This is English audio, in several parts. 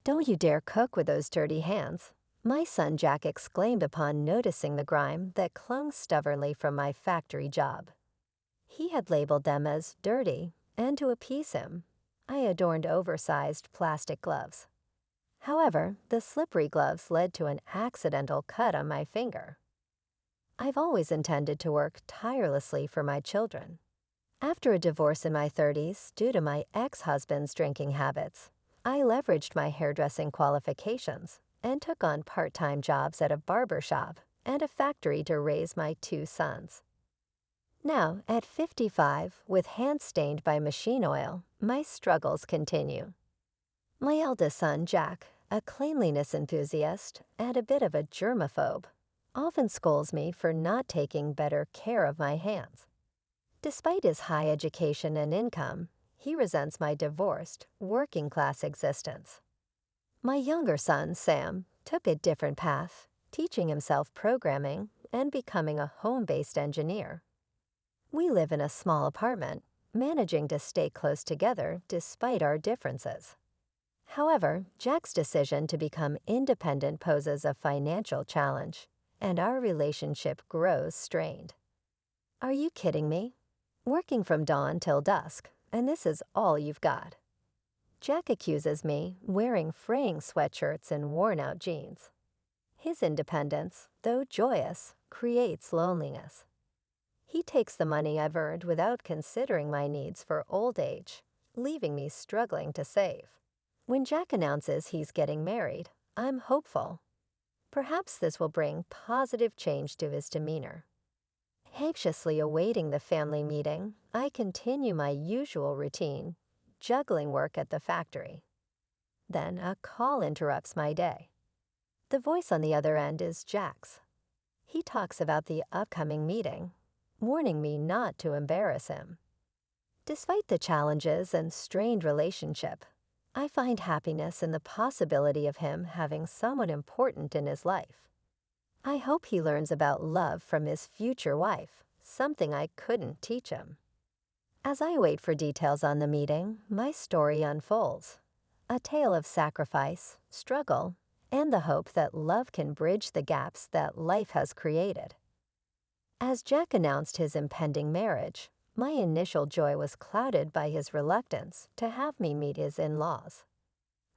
Don't you dare cook with those dirty hands, my son Jack exclaimed upon noticing the grime that clung stubbornly from my factory job. He had labeled them as dirty, and to appease him, I adorned oversized plastic gloves. However, the slippery gloves led to an accidental cut on my finger. I've always intended to work tirelessly for my children. After a divorce in my 30s due to my ex-husband's drinking habits, I leveraged my hairdressing qualifications and took on part-time jobs at a barber shop and a factory to raise my two sons. Now, at 55, with hands stained by machine oil, my struggles continue. My eldest son, Jack, a cleanliness enthusiast and a bit of a germaphobe, often scolds me for not taking better care of my hands. Despite his high education and income, he resents my divorced, working-class existence. My younger son, Sam, took a different path, teaching himself programming and becoming a home-based engineer. We live in a small apartment, managing to stay close together despite our differences. However, Jack's decision to become independent poses a financial challenge, and our relationship grows strained. Are you kidding me? Working from dawn till dusk, and this is all you've got. Jack accuses me wearing fraying sweatshirts and worn-out jeans. His independence, though joyous, creates loneliness. He takes the money I've earned without considering my needs for old age, leaving me struggling to save. When Jack announces he's getting married, I'm hopeful. Perhaps this will bring positive change to his demeanor. Anxiously awaiting the family meeting, I continue my usual routine, juggling work at the factory. Then a call interrupts my day. The voice on the other end is Jack's. He talks about the upcoming meeting, warning me not to embarrass him. Despite the challenges and strained relationship, I find happiness in the possibility of him having someone important in his life. I hope he learns about love from his future wife, something I couldn't teach him. As I wait for details on the meeting, my story unfolds. A tale of sacrifice, struggle, and the hope that love can bridge the gaps that life has created. As Jack announced his impending marriage, my initial joy was clouded by his reluctance to have me meet his in-laws.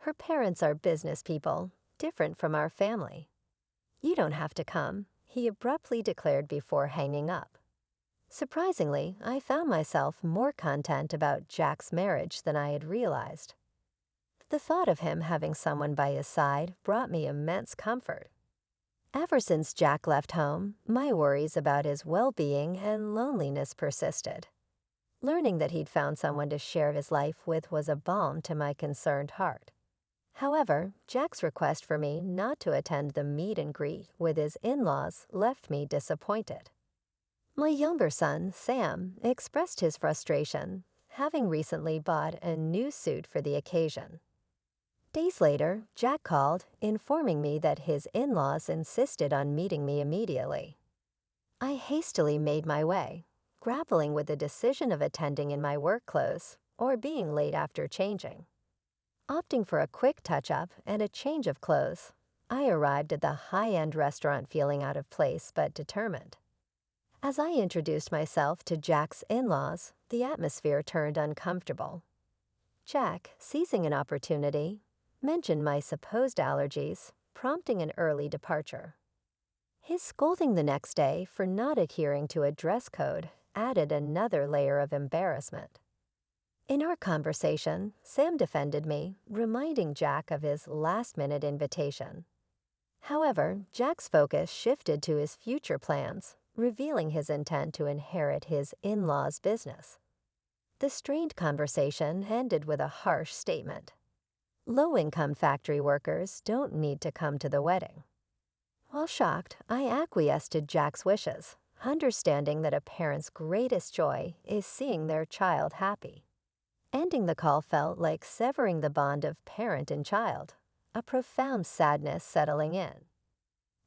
Her parents are business people, different from our family. "You don't have to come," he abruptly declared before hanging up. Surprisingly, I found myself more content about Jack's marriage than I had realized. The thought of him having someone by his side brought me immense comfort. Ever since Jack left home, my worries about his well-being and loneliness persisted. Learning that he'd found someone to share his life with was a balm to my concerned heart. However, Jack's request for me not to attend the meet and greet with his in-laws left me disappointed. My younger son, Sam, expressed his frustration, having recently bought a new suit for the occasion. Days later, Jack called, informing me that his in-laws insisted on meeting me immediately. I hastily made my way, grappling with the decision of attending in my work clothes or being late after changing. Opting for a quick touch-up and a change of clothes, I arrived at the high-end restaurant feeling out of place but determined. As I introduced myself to Jack's in-laws, the atmosphere turned uncomfortable. Jack, seizing an opportunity, mentioned my supposed allergies, prompting an early departure. His scolding the next day for not adhering to a dress code added another layer of embarrassment. In our conversation, Sam defended me, reminding Jack of his last-minute invitation. However, Jack's focus shifted to his future plans, revealing his intent to inherit his in-laws' business. The strained conversation ended with a harsh statement. Low-income factory workers don't need to come to the wedding. While shocked, I acquiesced to Jack's wishes, understanding that a parent's greatest joy is seeing their child happy. Ending the call felt like severing the bond of parent and child, a profound sadness settling in.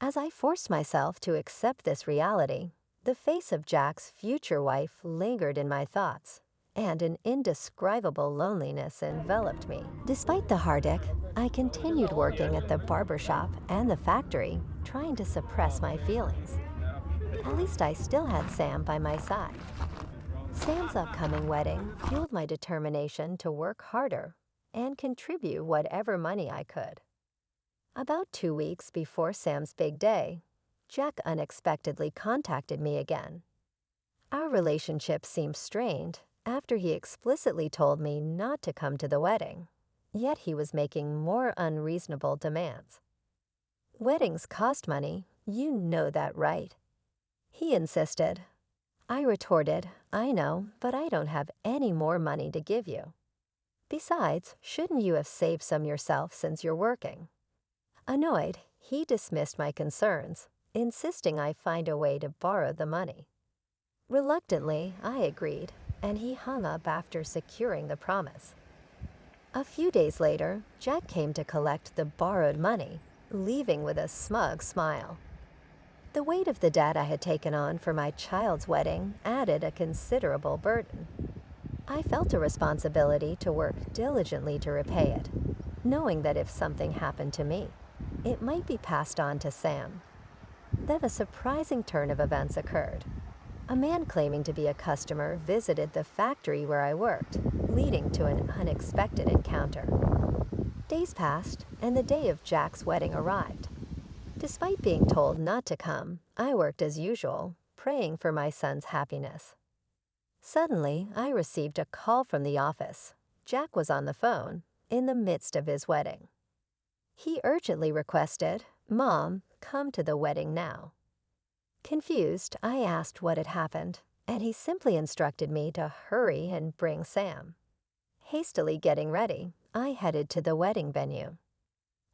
As I forced myself to accept this reality, the face of Jack's future wife lingered in my thoughts, and an indescribable loneliness enveloped me. Despite the heartache, I continued working at the barber shop and the factory, trying to suppress my feelings. At least I still had Sam by my side. Sam's upcoming wedding fueled my determination to work harder and contribute whatever money I could. About 2 weeks before Sam's big day, Jack unexpectedly contacted me again. Our relationship seemed strained after he explicitly told me not to come to the wedding, yet he was making more unreasonable demands. Weddings cost money, you know that, right? He insisted. I retorted, I know, but I don't have any more money to give you. Besides, shouldn't you have saved some yourself since you're working? Annoyed, he dismissed my concerns, insisting I find a way to borrow the money. Reluctantly, I agreed, and he hung up after securing the promise. A few days later, Jack came to collect the borrowed money, leaving with a smug smile. The weight of the debt I had taken on for my child's wedding added a considerable burden. I felt a responsibility to work diligently to repay it, knowing that if something happened to me, it might be passed on to Sam. Then a surprising turn of events occurred. A man claiming to be a customer visited the factory where I worked, leading to an unexpected encounter. Days passed, and the day of Jack's wedding arrived. Despite being told not to come, I worked as usual, praying for my son's happiness. Suddenly, I received a call from the office. Jack was on the phone, in the midst of his wedding. He urgently requested, "Mom, come to the wedding now." Confused, I asked what had happened, and he simply instructed me to hurry and bring Sam. Hastily getting ready, I headed to the wedding venue.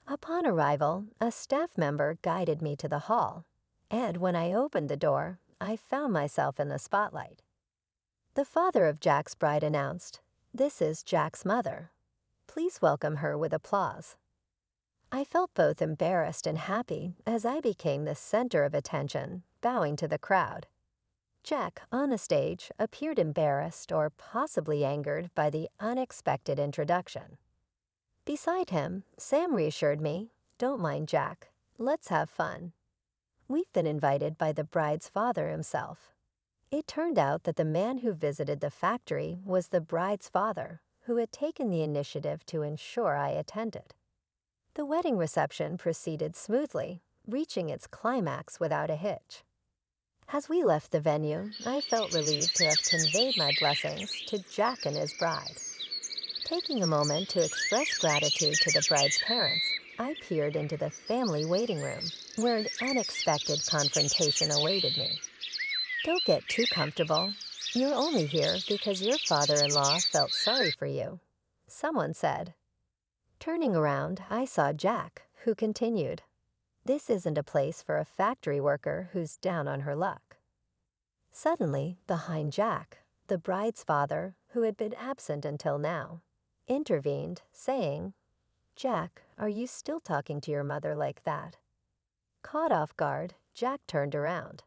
Upon arrival, a staff member guided me to the hall, and when I opened the door, I found myself in the spotlight. The father of Jack's bride announced, "This is Jack's mother. Please welcome her with applause." I felt both embarrassed and happy as I became the center of attention, bowing to the crowd. Jack, on a stage, appeared embarrassed or possibly angered by the unexpected introduction. Beside him, Sam reassured me, "Don't mind Jack. Let's have fun." We've been invited by the bride's father himself. It turned out that the man who visited the factory was the bride's father, who had taken the initiative to ensure I attended. The wedding reception proceeded smoothly, reaching its climax without a hitch. As we left the venue, I felt relieved to have conveyed my blessings to Jack and his bride. Taking a moment to express gratitude to the bride's parents, I peered into the family waiting room, where an unexpected confrontation awaited me. "Don't get too comfortable. You're only here because your father-in-law felt sorry for you," someone said. Turning around, I saw Jack, who continued, "This isn't a place for a factory worker who's down on her luck." Suddenly, behind Jack, the bride's father, who had been absent until now, intervened, saying, "Jack, are you still talking to your mother like that?" Caught off guard, Jack turned around.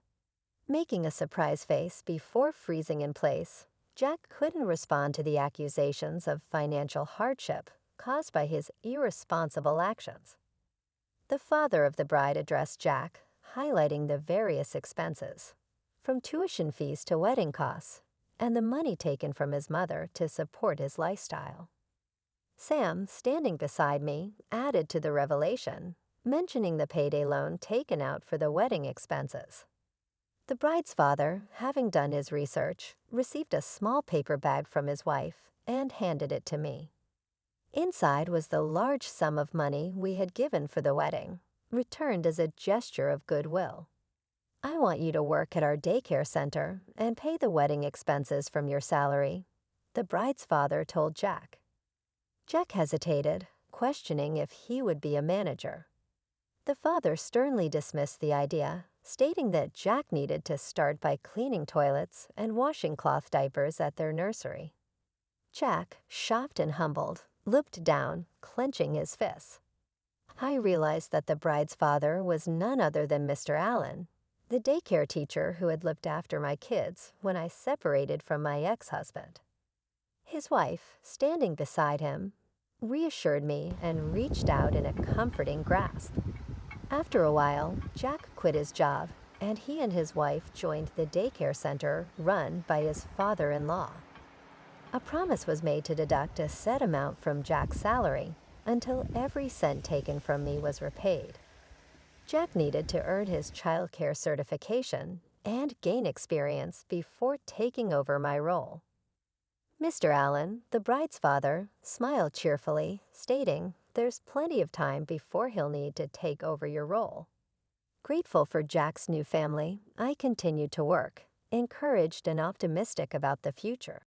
Making a surprise face before freezing in place, Jack couldn't respond to the accusations of financial hardship caused by his irresponsible actions. The father of the bride addressed Jack, highlighting the various expenses, from tuition fees to wedding costs, and the money taken from his mother to support his lifestyle. Sam, standing beside me, added to the revelation, mentioning the payday loan taken out for the wedding expenses. The bride's father, having done his research, received a small paper bag from his wife and handed it to me. Inside was the large sum of money we had given for the wedding, returned as a gesture of goodwill. "I want you to work at our daycare center and pay the wedding expenses from your salary," the bride's father told Jack. Jack hesitated, questioning if he would be a manager. The father sternly dismissed the idea, stating that Jack needed to start by cleaning toilets and washing cloth diapers at their nursery. Jack, shocked and humbled, looked down, clenching his fists. I realized that the bride's father was none other than Mr. Allen, the daycare teacher who had looked after my kids when I separated from my ex-husband. His wife, standing beside him, reassured me and reached out in a comforting grasp. After a while, Jack quit his job, and he and his wife joined the daycare center run by his father-in-law. A promise was made to deduct a set amount from Jack's salary until every cent taken from me was repaid. Jack needed to earn his childcare certification and gain experience before taking over my role. Mr. Allen, the bride's father, smiled cheerfully, stating, "There's plenty of time before he'll need to take over your role." Grateful for Jack's new family, I continued to work, encouraged and optimistic about the future.